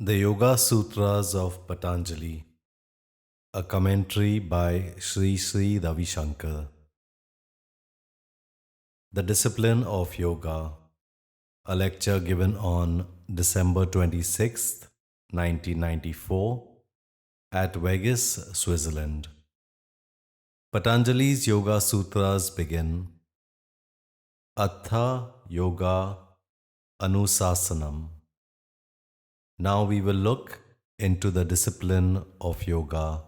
The Yoga Sutras of Patanjali, a commentary by Sri Sri Ravi Shankar. The Discipline of Yoga, a lecture given on December 26th, 1994, at Weggis, Switzerland. Patanjali's Yoga Sutras begin Atha Yoga Anusasanam. Now we will look into the discipline of yoga.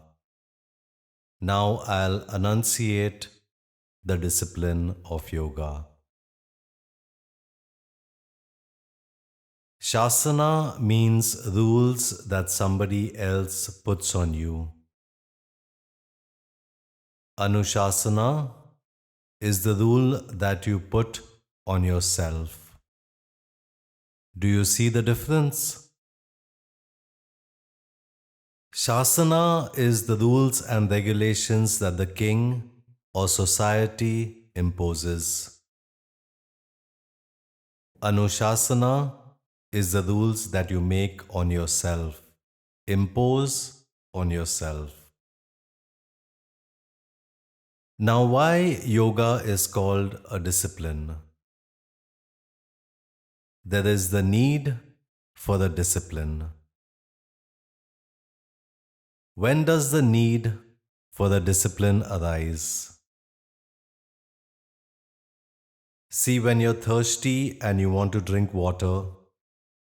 Now I'll enunciate the discipline of yoga. Shasana means rules that somebody else puts on you. Anushasana is the rule that you put on yourself. Do you see the difference? Shasana is the rules and regulations that the king or society imposes. Anushasana is the rules that you make on yourself, impose on yourself. Now, why yoga is called a discipline? There is the need for a discipline. When does the need for the discipline arise? See, when you're thirsty and you want to drink water,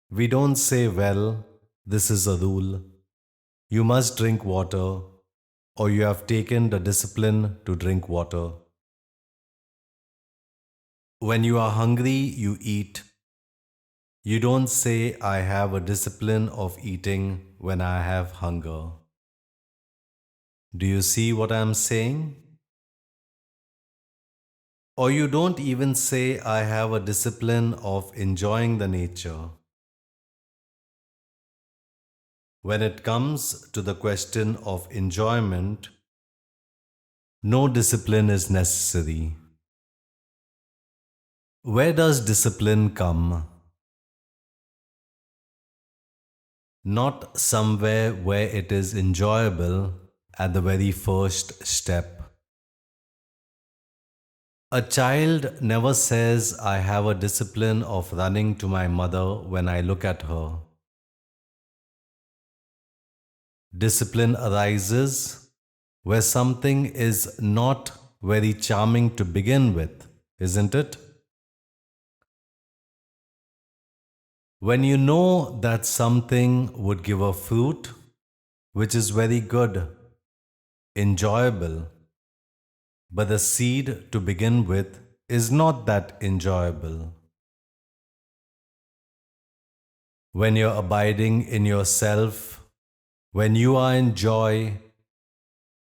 we don't say, well, this is a rule. You must drink water, or you have taken the discipline to drink water. When you are hungry, you eat. You don't say, I have a discipline of eating when I have hunger. Do you see what I am saying? Or you don't even say, I have a discipline of enjoying the nature. When it comes to the question of enjoyment, no discipline is necessary. Where does discipline come? Not somewhere where it is enjoyable at the very first step. A child never says, I have a discipline of running to my mother when I look at her. Discipline arises where something is not very charming to begin with, isn't it? When you know that something would give a fruit which is very good, enjoyable, but the seed to begin with is not that enjoyable. When you're abiding in yourself, when you are in joy,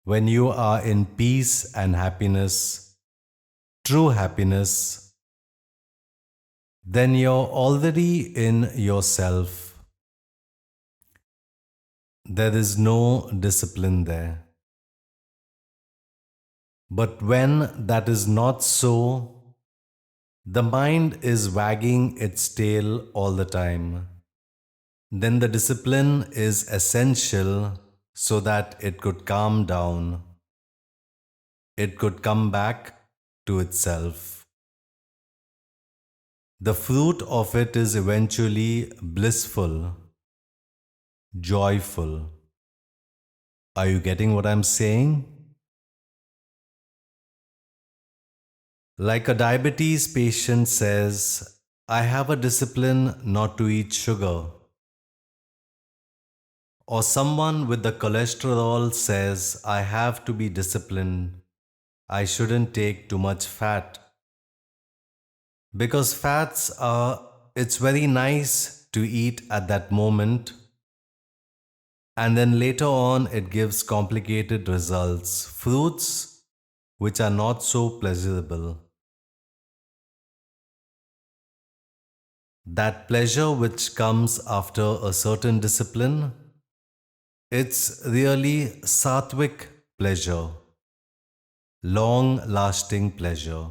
when you are in peace and happiness, true happiness, then you're already in yourself. There is no discipline there. But when that is not so, the mind is wagging its tail all the time. Then the discipline is essential so that it could calm down. It could come back to itself. The fruit of it is eventually blissful, joyful. Are you getting what I'm saying? Like a diabetes patient says, I have a discipline not to eat sugar. Or someone with the cholesterol says, I have to be disciplined. I shouldn't take too much fat. Because it's very nice to eat at that moment. And then later on, it gives complicated results. Fruits which are not so pleasurable. That pleasure which comes after a certain discipline, it's really sattvic pleasure, long-lasting pleasure.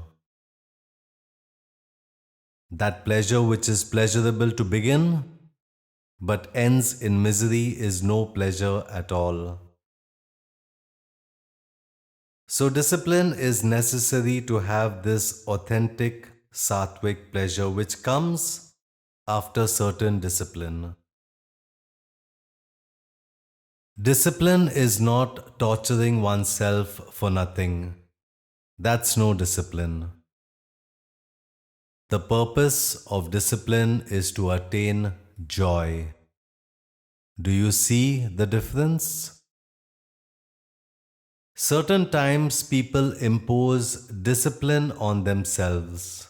That pleasure which is pleasurable to begin but ends in misery is no pleasure at all. So, discipline is necessary to have this authentic sattvic pleasure which comes after certain discipline. Discipline is not torturing oneself for nothing. That's no discipline. The purpose of discipline is to attain joy. Do you see the difference? Certain times people impose discipline on themselves.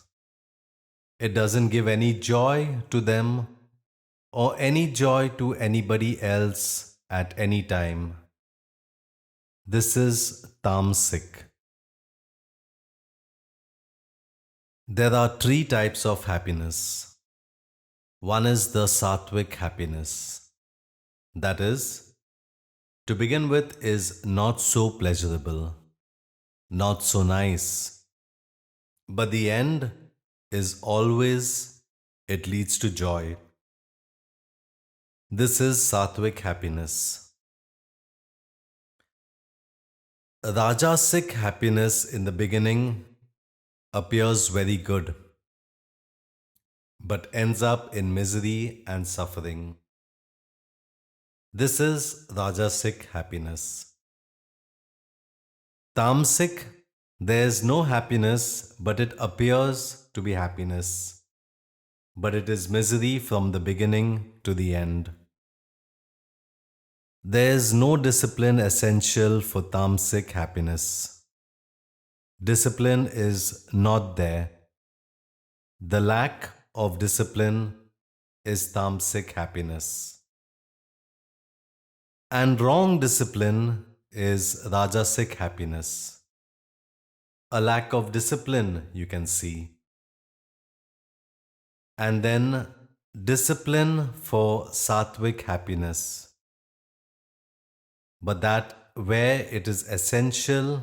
It doesn't give any joy to them or any joy to anybody else at any time. This is tamasic. There are three types of happiness. One is the sattvic happiness. That is, to begin with, is not so pleasurable, not so nice, but the end is always, it leads to joy. This is sattvic happiness. Rajasic happiness in the beginning appears very good, but ends up in misery and suffering. This is Rajasic happiness. Tamasic, there is no happiness, but it appears to be happiness. But it is misery from the beginning to the end. There is no discipline essential for tamasic happiness. Discipline is not there. The lack of discipline is tamasic happiness. And wrong discipline is rajasic happiness. A lack of discipline, you can see. And then discipline for sattvic happiness. But that where it is essential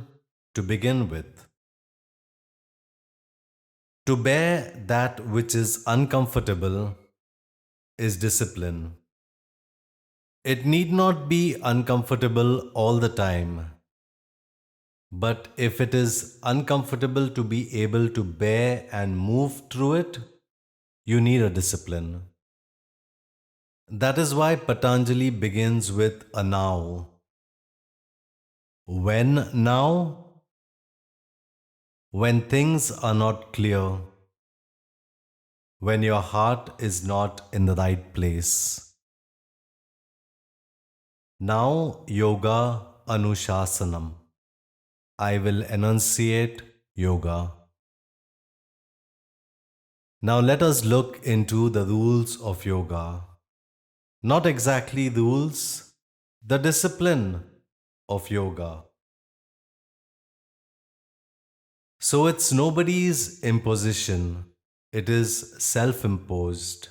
to begin with. To bear that which is uncomfortable is discipline. It need not be uncomfortable all the time. But if it is uncomfortable to be able to bear and move through it, you need a discipline. That is why Patanjali begins with a now. When now? When things are not clear, when your heart is not in the right place. Now, yoga anushasanam. I will enunciate yoga. Now, let us look into the rules of yoga. Not exactly rules, the discipline of yoga. So, it's nobody's imposition, it is self imposed.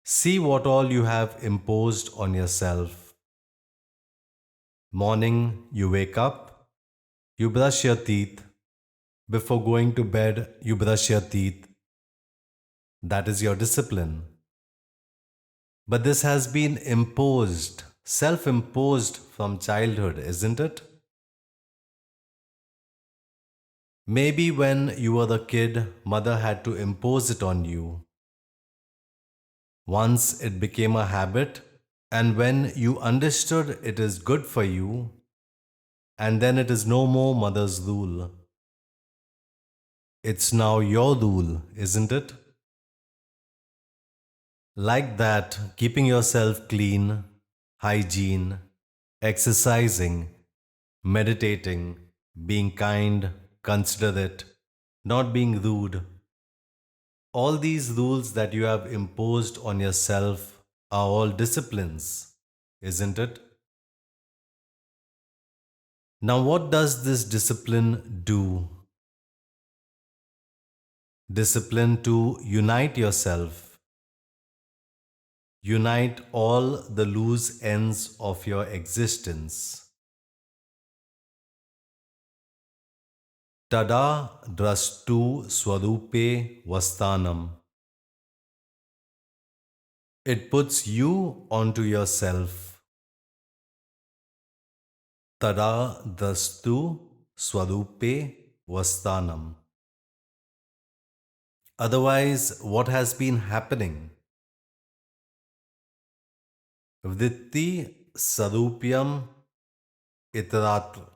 See what all you have imposed on yourself. Morning, you wake up, you brush your teeth. Before going to bed, you brush your teeth. That is your discipline. But this has been imposed, self imposed from childhood, isn't it? Maybe when you were a kid, mother had to impose it on you. Once it became a habit, and when you understood it is good for you, and then it is no more mother's rule. It's now your rule, isn't it? Like that, keeping yourself clean, hygiene, exercising, meditating, being kind, considerate, not being rude. All these rules that you have imposed on yourself are all disciplines, isn't it? Now, what does this discipline do? Discipline to unite yourself. Unite all the loose ends of your existence. Tada drastu swarupe vastanam. It puts you onto yourself. Tada dastu swarupe vastanam. Otherwise, what has been happening? Vritti sarupyam itaratra.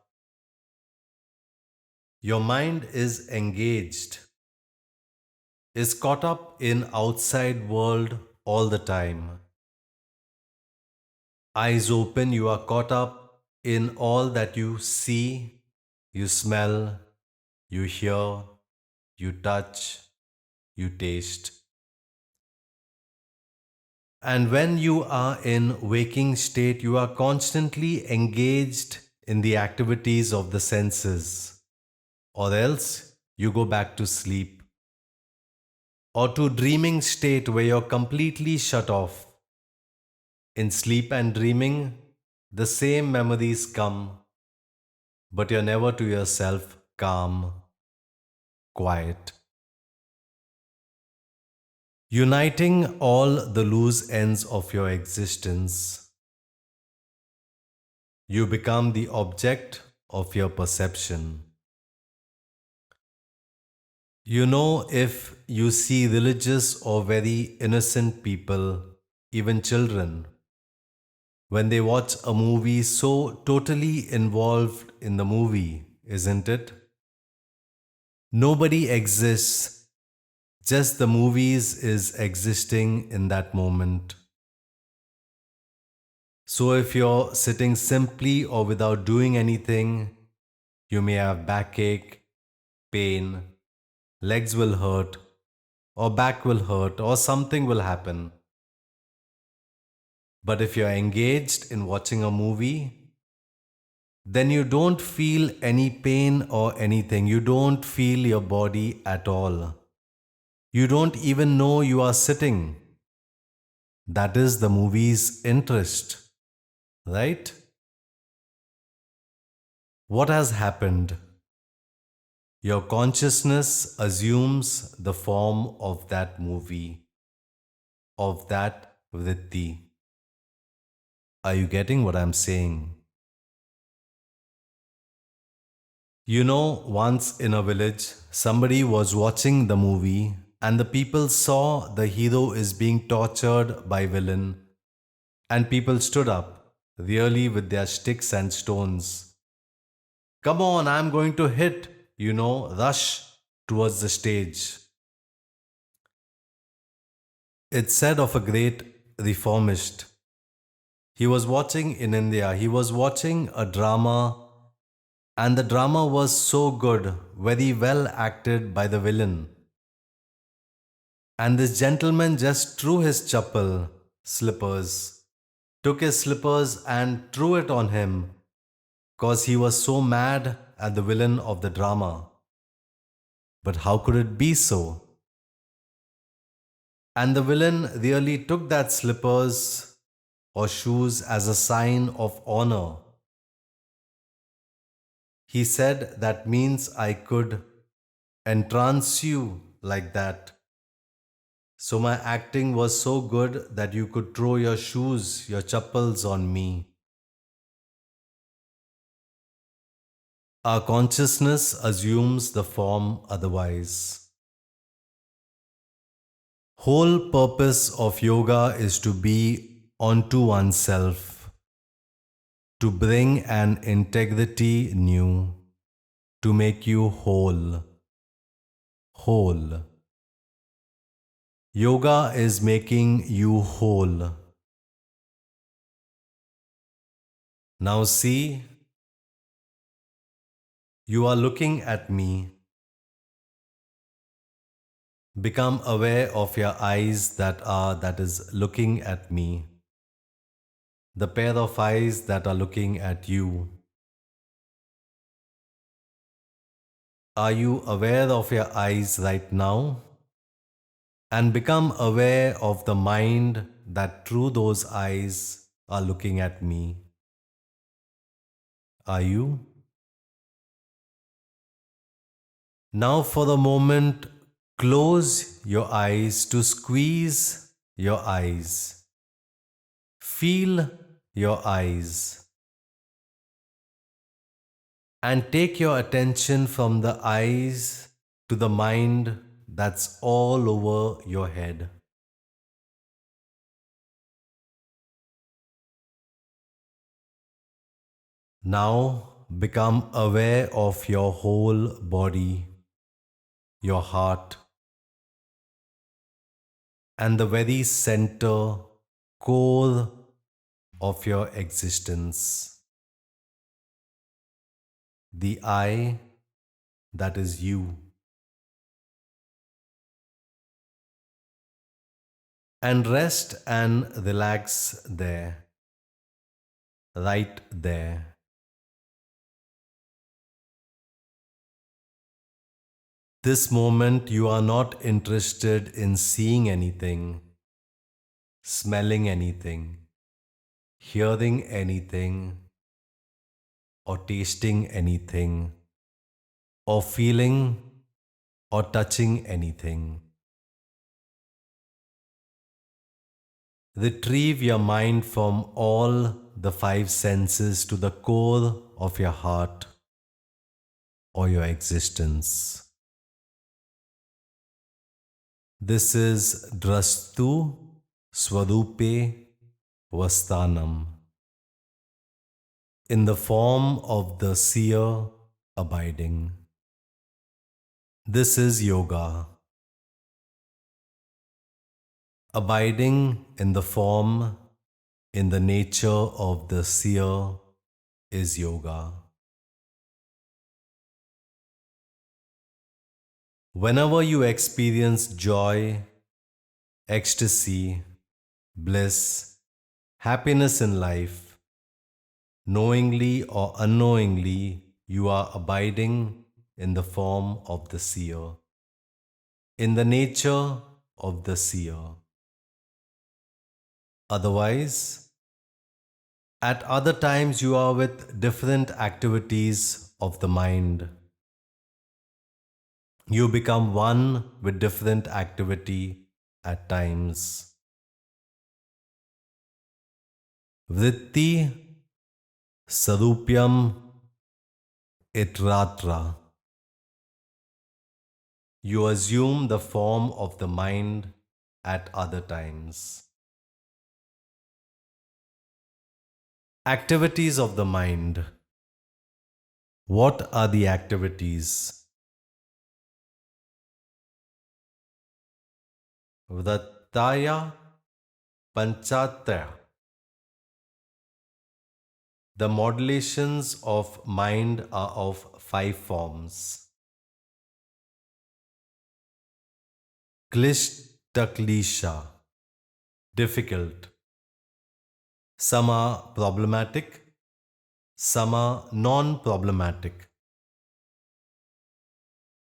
Your mind is engaged, is caught up in outside world all the time. Eyes open, you are caught up in all that you see, you smell, you hear, you touch, you taste. And when you are in waking state, you are constantly engaged in the activities of the senses, or else you go back to sleep, or to dreaming state where you're completely shut off. In sleep and dreaming, the same memories come, but you're never to yourself calm, quiet. Uniting all the loose ends of your existence, you become the object of your perception. You know, if you see religious or very innocent people, even children, when they watch a movie so totally involved in the movie, isn't it? Nobody exists, just the movies is existing in that moment. So if you're sitting simply or without doing anything, you may have backache, pain, legs will hurt, or back will hurt, or something will happen. But if you're engaged in watching a movie, then you don't feel any pain or anything. You don't feel your body at all. You don't even know you are sitting. That is the movie's interest, right? What has happened? Your consciousness assumes the form of that movie, of that vritti. Are you getting what I'm saying? You know, once in a village, somebody was watching the movie and the people saw the hero is being tortured by villain and people stood up, really with their sticks and stones. Come on, I'm going to hit, rush towards the stage. It's said of a great reformist. He was watching in India, he was watching a drama, and the drama was so good, very well acted by the villain. And this gentleman just threw his chappal, slippers, took his slippers and threw it on him, cause he was so mad at the villain of the drama. But how could it be so? And the villain really took that slippers or shoes as a sign of honor. He said that means I could entrance you like that. So my acting was so good that you could throw your shoes, your chappals on me. Our consciousness assumes the form otherwise. Whole purpose of yoga is to be onto oneself, to bring an integrity new, to make you whole. Whole. Yoga is making you whole. Now see, you are looking at me. Become aware of your eyes that is looking at me. The pair of eyes that are looking at you. Are you aware of your eyes right now? And become aware of the mind that through those eyes are looking at me. Are you? Now for the moment, close your eyes to squeeze your eyes. Feel your eyes and take your attention from the eyes to the mind that's all over your head. Now become aware of your whole body, your heart, and the very center, core of your existence. The I that is you. And rest and relax there, right there. This moment, you are not interested in seeing anything, smelling anything, hearing anything, or tasting anything, or feeling or touching anything. Retrieve your mind from all the five senses to the core of your heart or your existence. This is Drastu Swarupe Vastanam, in the form of the seer abiding. This is yoga. Abiding in the form, in the nature of the seer is yoga. Whenever you experience joy, ecstasy, bliss, happiness in life, knowingly or unknowingly, you are abiding in the form of the seer, in the nature of the seer. Otherwise, at other times you are with different activities of the mind. You become one with different activity at times. Vritti Sarupyam Itratra. You assume the form of the mind at other times. Activities of the mind. What are the activities? Vrattaya Panchatya. The modulations of mind are of five forms. Klishtaklisha, difficult. Some are problematic, some are non-problematic.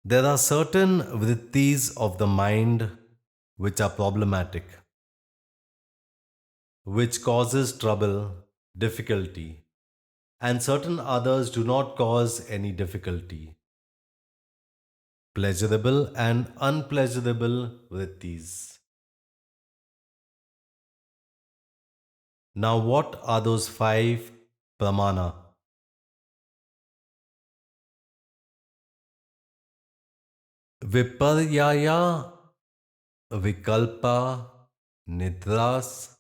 There are certain vrittis of the mind which are problematic, which causes trouble, difficulty, and certain others do not cause any difficulty. Pleasurable and unpleasurable vrittis. Now, what are those five pramana? Viparyaya, Vikalpa, Nidras,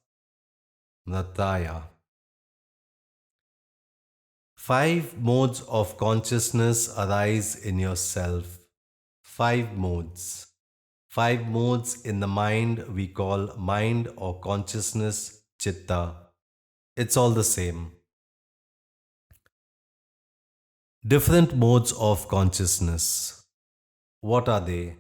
Nataya. Five modes of consciousness arise in yourself. Five modes. Five modes in the mind we call mind or consciousness, chitta. It's all the same. Different modes of consciousness. What are they?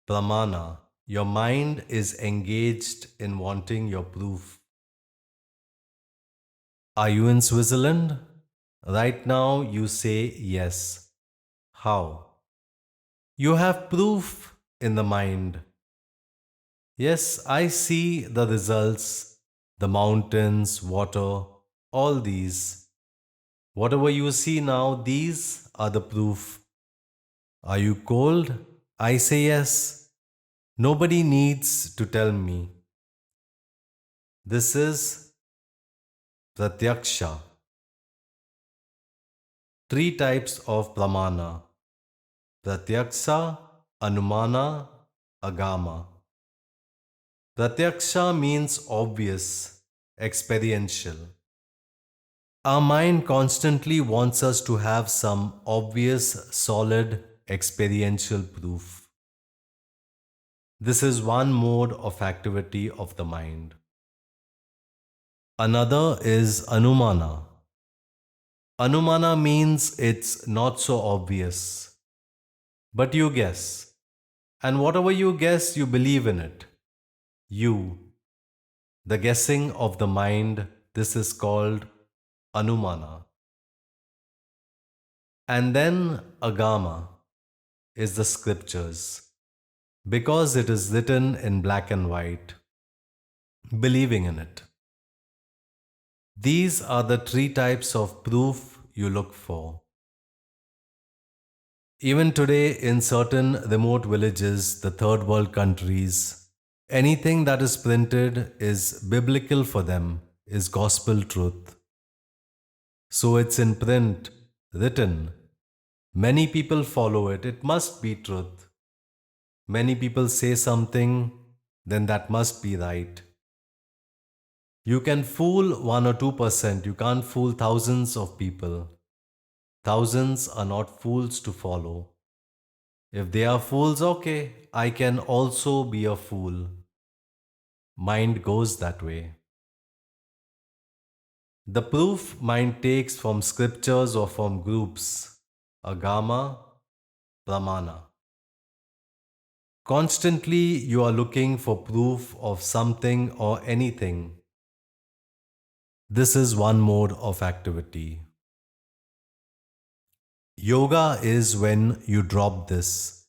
Pramana. Your mind is engaged in wanting your proof. Are you in Switzerland? Right now you say yes. How? You have proof in the mind. Yes, I see the results, the mountains, water, all these. Whatever you see now, these are the proof. Are you cold? I say yes. Nobody needs to tell me. This is pratyaksha. Three types of pramana: pratyaksha, anumana, agama. Pratyaksha means obvious, experiential. Our mind constantly wants us to have some obvious, solid, experiential proof. This is one mode of activity of the mind. Another is anumana. Anumana means it's not so obvious, but you guess. And whatever you guess, you believe in it. You, the guessing of the mind, this is called anumana. And then agama is the scriptures, because it is written in black and white, believing in it. These are the three types of proof you look for. Even today, in certain remote villages, the third world countries, anything that is printed is biblical for them, is gospel truth. So it's in print, written. Many people follow it, it must be truth. Many people say something, then that must be right. You can fool 1 or 2%, you can't fool thousands of people. Thousands are not fools to follow. If they are fools, okay, I can also be a fool. Mind goes that way. The proof mind takes from scriptures or from groups, agama, pramana. Constantly you are looking for proof of something or anything. This is one mode of activity. Yoga is when you drop this.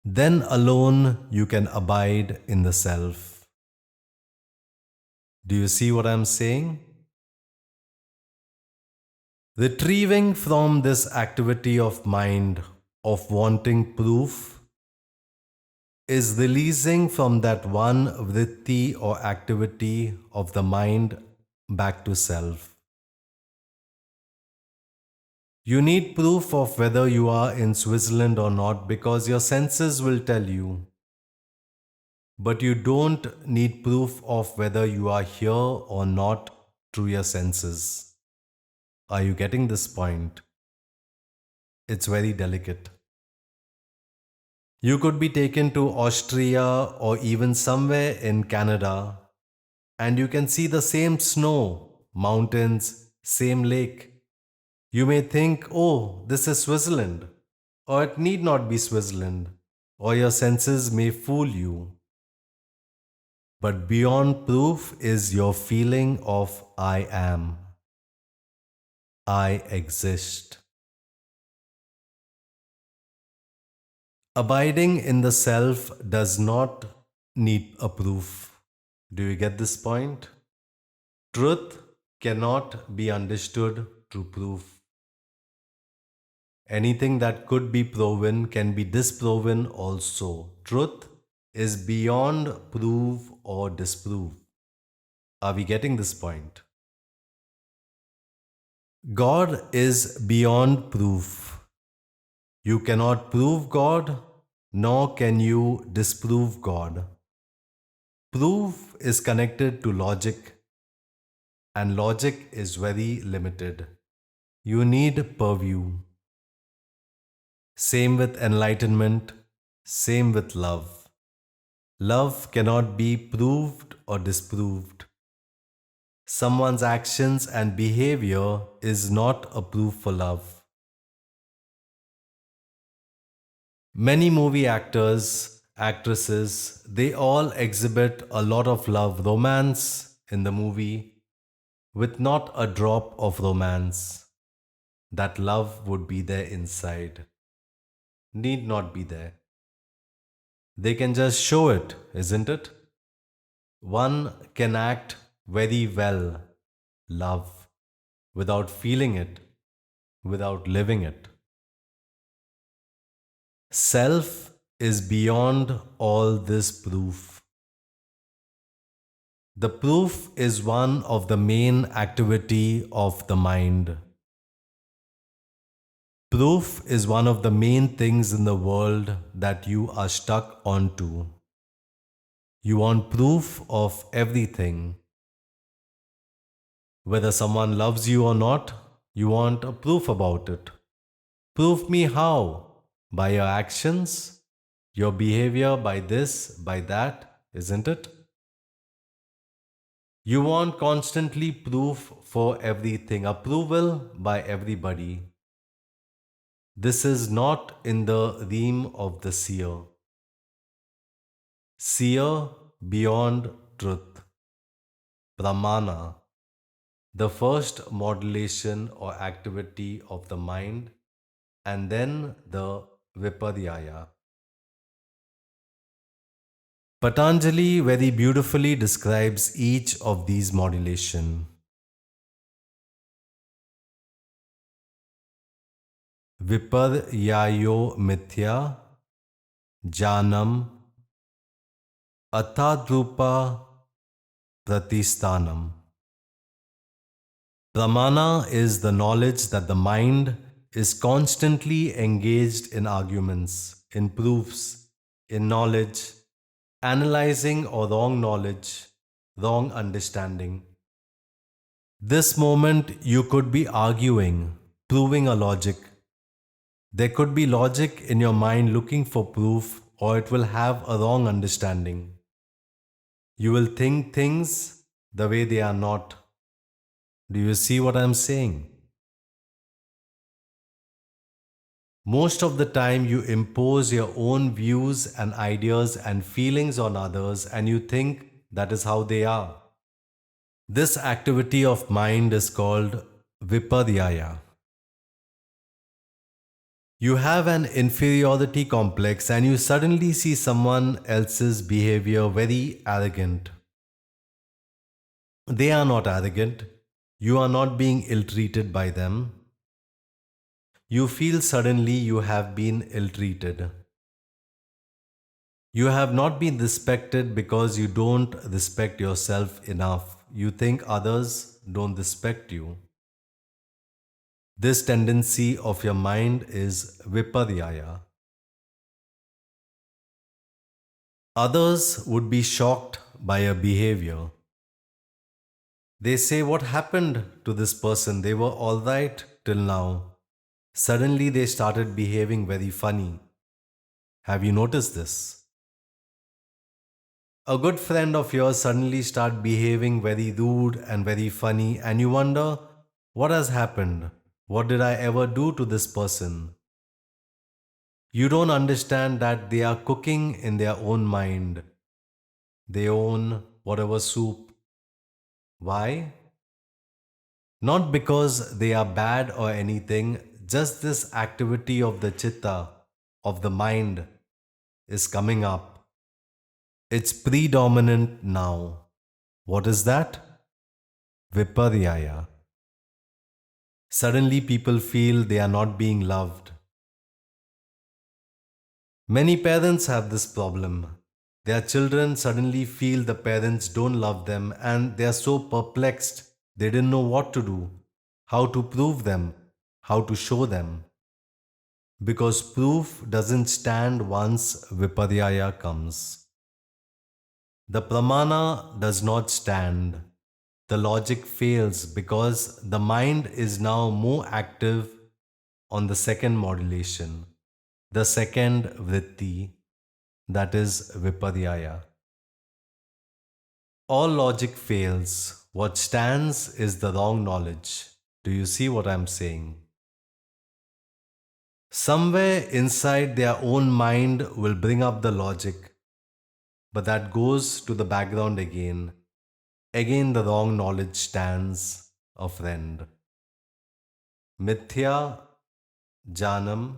Then alone you can abide in the self. Do you see what I am saying? Retrieving from this activity of mind of wanting proof is releasing from that one vritti or activity of the mind back to self. You need proof of whether you are in Switzerland or not because your senses will tell you. But you don't need proof of whether you are here or not through your senses. Are you getting this point? It's very delicate. You could be taken to Austria or even somewhere in Canada and you can see the same snow, mountains, same lake. You may think, oh, this is Switzerland, or it need not be Switzerland, or your senses may fool you. But beyond proof is your feeling of I am. I exist. Abiding in the self does not need a proof. Do you get this point? Truth cannot be understood through proof. Anything that could be proven can be disproven also. Truth is beyond proof or disprove. Are we getting this point? God is beyond proof. You cannot prove God, nor can you disprove God. Proof is connected to logic, and logic is very limited. You need purview. Same with enlightenment, same with love. Love cannot be proved or disproved. Someone's actions and behavior is not a proof for love. Many movie actors, actresses, they all exhibit a lot of love, romance in the movie, with not a drop of romance. That love would be there inside. Need not be there. They can just show it, isn't it? One can act very well, love, without feeling it, without living it. Self is beyond all this proof. The proof is one of the main activity of the mind. Proof is one of the main things in the world that you are stuck onto. You want proof of everything. Whether someone loves you or not, you want a proof about it. Prove me how? By your actions, your behavior, by this, by that, isn't it? You want constantly proof for everything, approval by everybody. This is not in the realm of the seer. Seer beyond truth, pramana, the first modulation or activity of the mind, and then the viparyaya. Patanjali very beautifully describes each of these modulation. Viparyayo mithya janam atadrupa pratisthanam. Pramana is the knowledge that the mind is constantly engaged in arguments, in proofs, in knowledge, analyzing or wrong knowledge, wrong understanding. This moment you could be arguing, proving a logic. There could be logic in your mind looking for proof, or it will have a wrong understanding. You will think things the way they are not. Do you see what I am saying? Most of the time, you impose your own views and ideas and feelings on others, and you think that is how they are. This activity of mind is called viparyaya. You have an inferiority complex and you suddenly see someone else's behavior very arrogant. They are not arrogant. You are not being ill treated by them. You feel suddenly you have been ill treated. You have not been respected because you don't respect yourself enough. You think others don't respect you. This tendency of your mind is viparyaya. Others would be shocked by your behavior. They say, what happened to this person? They were alright till now. Suddenly they started behaving very funny. Have you noticed this? A good friend of yours suddenly start behaving very rude and very funny and you wonder, what has happened? What did I ever do to this person? You don't understand that they are cooking in their own mind. They own whatever soup. Why? Not because they are bad or anything, just this activity of the chitta, of the mind, is coming up. It's predominant now. What is that? Viparyaya. Suddenly people feel they are not being loved. Many parents have this problem. Their children suddenly feel the parents don't love them and they are so perplexed. They didn't know what to do, how to prove them, how to show them. Because proof doesn't stand once viparyaya comes. The pramana does not stand. The logic fails because the mind is now more active on the second modulation, the second vritti, that is viparyaya. All logic fails. What stands is the wrong knowledge. Do you see what I'm saying? Somewhere inside their own mind will bring up the logic, but that goes to the background again. Again, the wrong knowledge stands, a friend. Mithya janam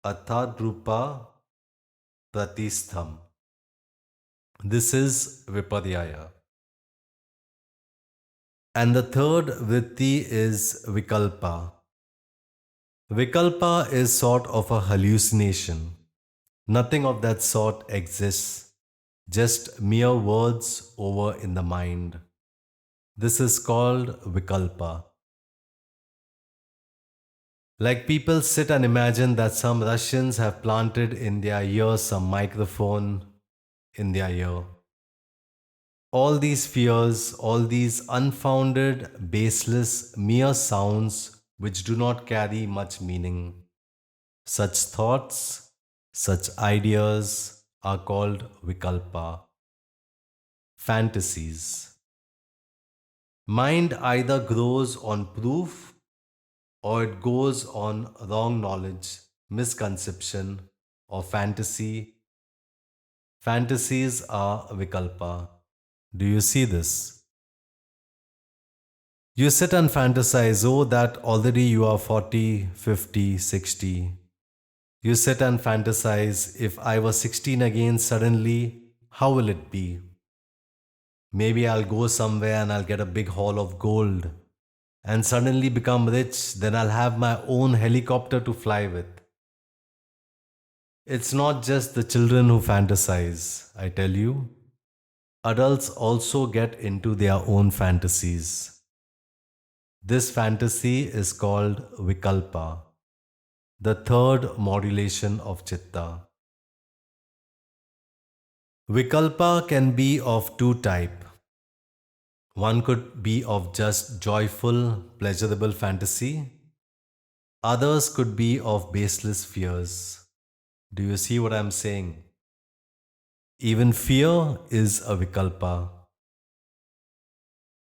athadrupa pratistham. This is viparyaya. And the third vritti is vikalpa. Vikalpa is sort of a hallucination. Nothing of that sort exists. just mere words over in the mind. This is called Vikalpa. Like people sit and imagine that some Russians have planted in their ear some microphone in their ear. All these fears, all these unfounded, baseless, mere sounds which do not carry much meaning. Such thoughts, such ideas are called Vikalpa, fantasies. Mind either grows on proof or it goes on wrong knowledge, misconception, or fantasy. Fantasies are Vikalpa. Do you see this? You sit and fantasize, oh, that already you are 40, 50, 60. You sit and fantasize, if I was 16 again suddenly, how will it be? Maybe I'll go somewhere and I'll get a big haul of gold and suddenly become rich, then I'll have my own helicopter to fly with. It's not just the children who fantasize, I tell you. Adults also get into their own fantasies. This fantasy is called Vikalpa, the third modulation of Chitta. Vikalpa can be of two types. One could be of just joyful, pleasurable fantasy. Others could be of baseless fears. Do you see what I'm saying? Even fear is a Vikalpa.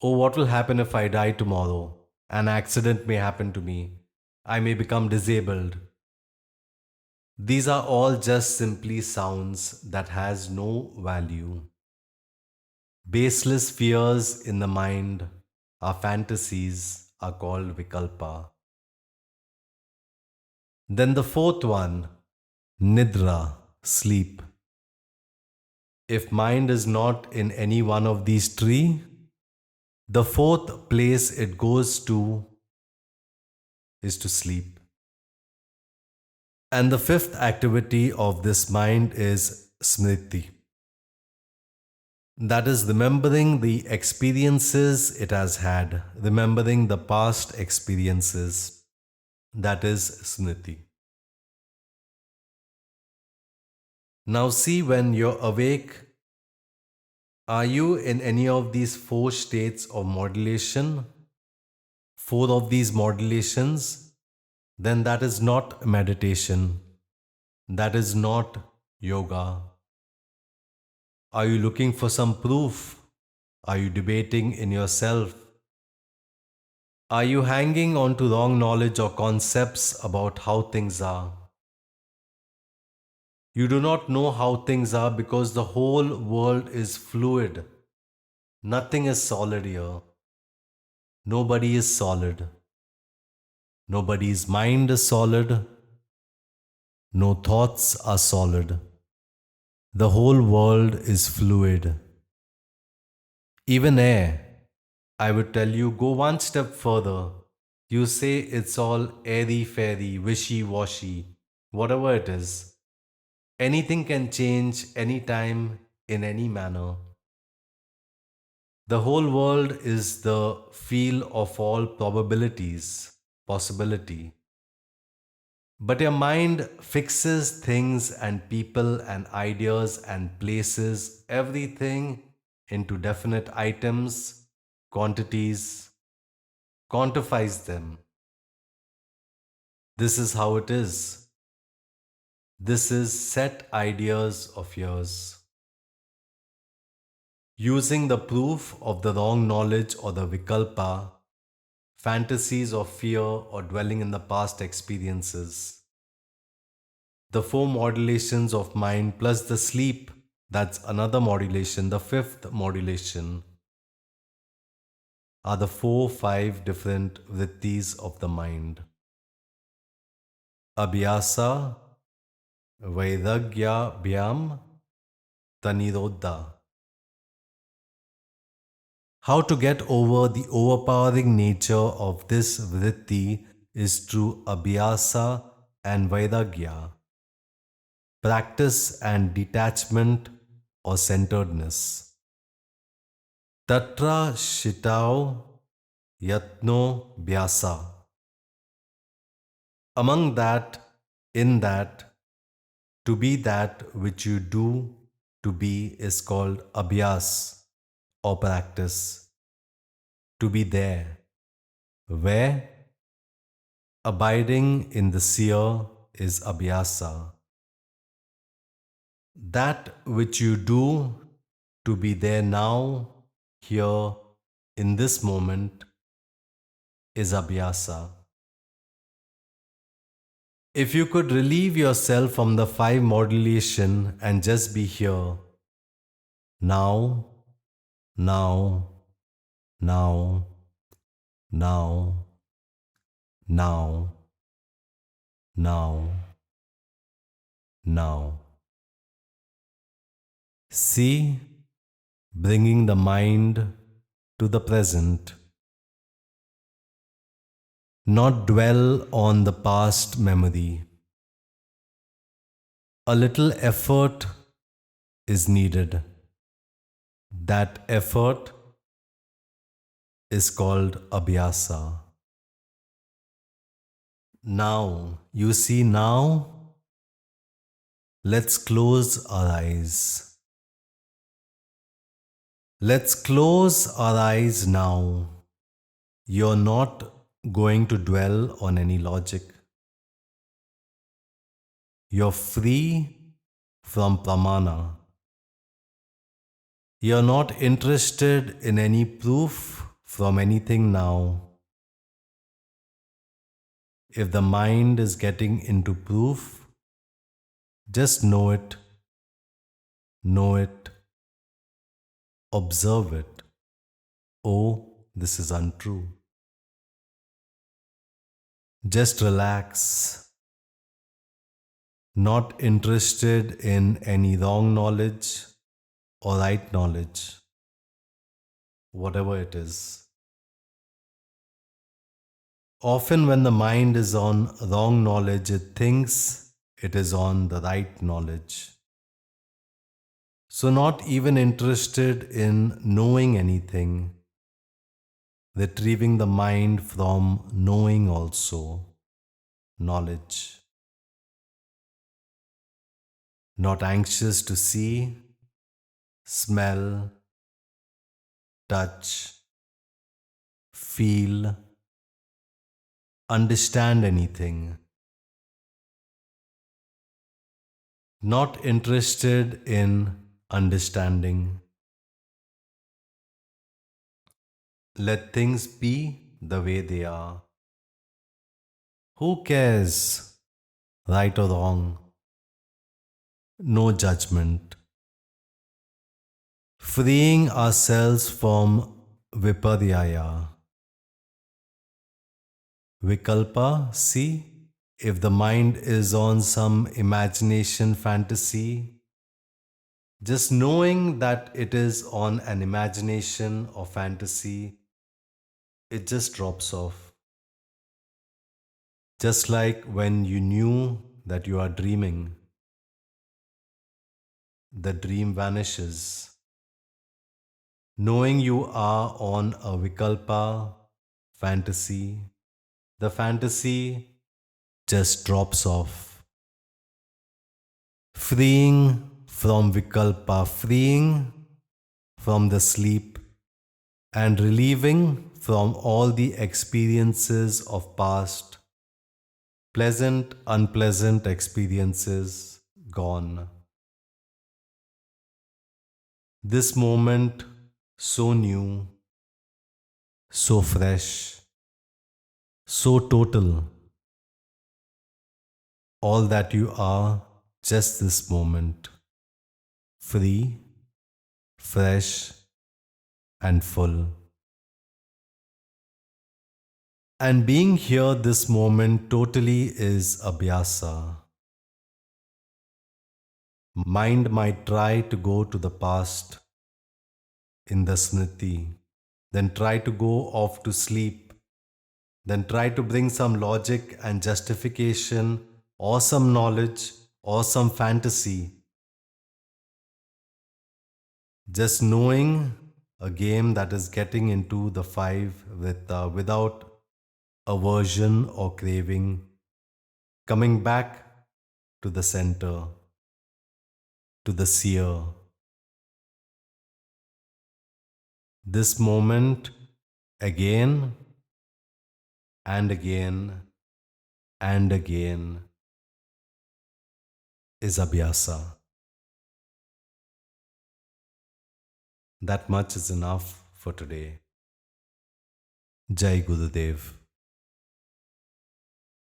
Oh, what will happen if I die tomorrow? An accident may happen to me. I may become disabled. These are all just simply sounds that has no value. Baseless fears in the mind, our fantasies are called Vikalpa. Then the fourth one, Nidra, sleep. If mind is not in any one of these three, the fourth place it goes to is to sleep. And the fifth activity of this mind is Smriti. That is remembering the experiences it has had, remembering the past experiences. That is Smriti. Now, see, when you're awake, are you in any of these four states of modulation? Four of these modulations? Then that is not meditation. That is not yoga. Are you looking for some proof? Are you debating in yourself? Are you hanging on to wrong knowledge or concepts about how things are? You do not know how things are because the whole world is fluid. Nothing is solid here. Nobody is solid. Nobody's mind is solid. No thoughts are solid. The whole world is fluid. Even air, I would tell you, go one step further. You say it's all airy fairy, wishy washy, whatever it is. Anything can change anytime, in any manner. The whole world is the field of all probabilities, possibility. But your mind fixes things and people and ideas and places, everything into definite items, quantities, quantifies them. This is how it is. This is set ideas of yours. Using the proof of the wrong knowledge or the Vikalpa, fantasies of fear or dwelling in the past experiences. The four modulations of mind plus the sleep, that's another modulation, the fifth modulation, are the four, five different vrittis of the mind. Abhyasa, Vairagya, Bhyam, Tanirodha. How to get over the overpowering nature of this vritti is through abhyasa and vairagya, practice and detachment or centeredness. Tatra shitao yatno vyasa. Among that, in that, to be that which you do to be is called abhyas or practice. To be there. Where? Abiding in the seer is abhyasa. That which you do to be there now, here, in this moment, is abhyasa. If you could relieve yourself from the five modulation and just be here, now, now, now, now, now, now, now. See, bringing the mind to the present. Not dwell on the past memory. A little effort is needed. That effort is called abhyasa. Now, you see now, let's close our eyes. Let's close our eyes now. You're not going to dwell on any logic. You're free from pramana. You're not interested in any proof from anything now. If the mind is getting into proof, just know it, observe it. Oh, this is untrue. Just relax. Not interested in any wrong knowledge or right knowledge, whatever it is. Often, when the mind is on wrong knowledge, it thinks it is on the right knowledge. So, not even interested in knowing anything, retrieving the mind from knowing also, knowledge. Not anxious to see, smell, touch, feel, understand anything. Not interested in understanding. Let things be the way they are. Who cares, right or wrong? No judgment. Freeing ourselves from viparyaya. Vikalpa, see, if the mind is on some imagination fantasy, just knowing that it is on an imagination or fantasy, it just drops off. Just like when you knew that you are dreaming, the dream vanishes. Knowing you are on a Vikalpa fantasy, the fantasy just drops off. Freeing from Vikalpa, freeing from the sleep, and relieving from all the experiences of past, pleasant, unpleasant experiences gone. This moment, so new, so fresh, so total, all that you are just this moment, free, fresh, and full. And being here this moment totally is abhyasa. Mind might try to go to the past in the smriti, then try to go off to sleep, then try to bring some logic and justification or some knowledge or some fantasy. Just knowing a game that is getting into the five without aversion or craving, coming back to the center, to the seer. This moment again and again and again is abhyasa. That much is enough for today. Jai Gurudev.